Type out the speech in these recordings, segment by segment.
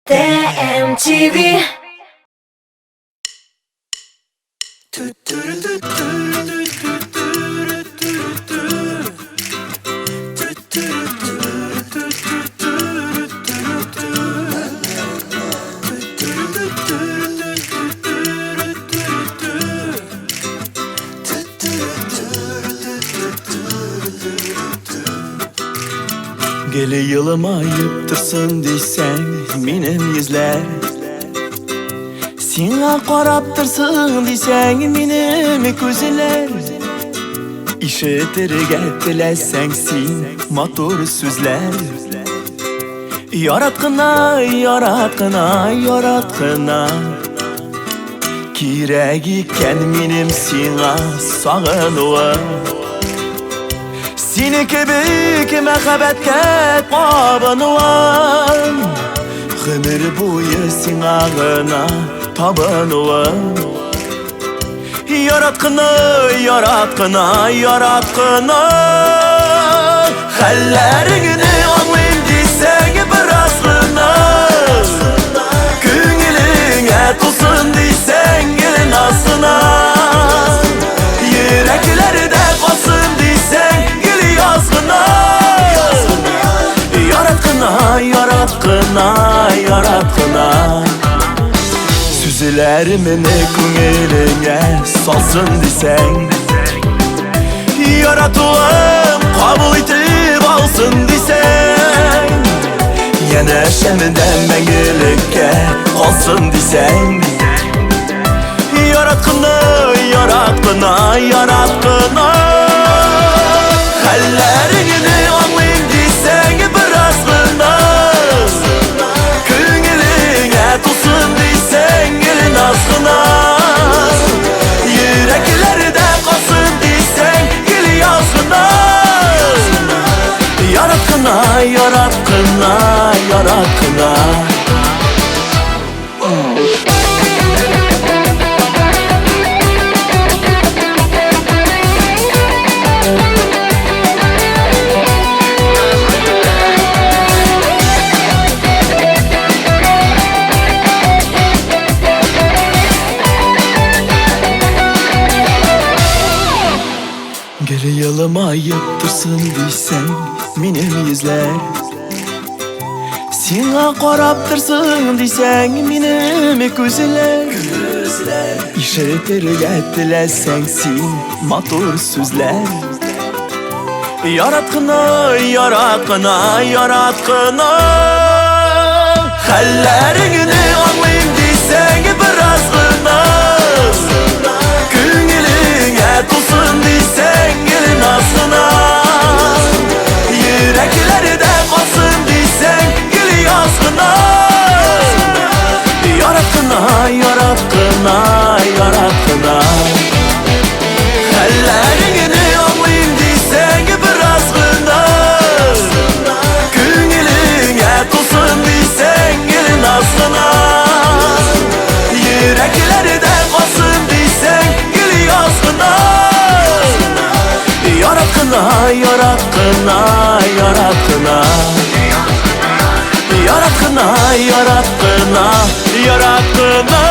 TMTV. Gele yılıma ayıptırsın deysen menem yüzler, Sina qaraptırsın deysen menem közler. İşitirge tilesen sen motor sözler. Yaratqına, yaratqına, yaratqına, Kirek iken menem sina sağınığa. Seni kebek mehabetke tabanıvam, Ömür boyu sinağına tabanıvam. Yaratqına, yaratqına, yaratqına, Hallerini anlayım deysen birazgına, Köngülüne tulsun deysen gelin aslına, Yüreklerde kalsın deysen gel yazgına. Yaratqına, yaratqına, yaratqına, Süzülerimini köngülüne salsın deysen, Yaratılan kabul etip alsın deysen, Yine şemden mengülükке kalsın deysen, Yaratqına, yaratqına, yaratqına, Hallerini anlayım deysen birazgına, Köngülüne tulsun deysen gelin aslına, Yüreklerde kalsın deysen gel yazgına. Yaratqına, yaratqına, yaratqına, Gele yılıma ayıptırsın deysen menem yüzler, Sina qaraptırsın deysen menem közler. İşitirge tilesen sen motor sözler. Yaratqına, yaratqına, yaratqına, Hallerini anlayım deysen birazgına, Köngülüne tulsun deysen gelin aslına, Yüreklerde kalsın deysen gel yazgına. Yaratqına, yaratqına, yaratqına, Hallerini anlayım deysen birazgına, Köngülüne tulsun deysen gelin aslına, Yüreklerde kalsın deysen gel yazgına. Yaratqına, yaratqına, yaratqına, Yaratqına, yaratqına, yaratqına.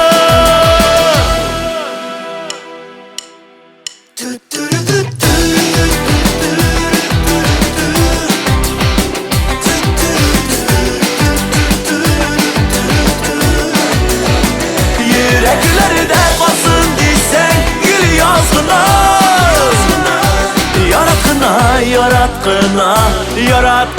Yüreklerde kalsın deysen gel yazgına. Yaratqına, yaratqına, yaratqına.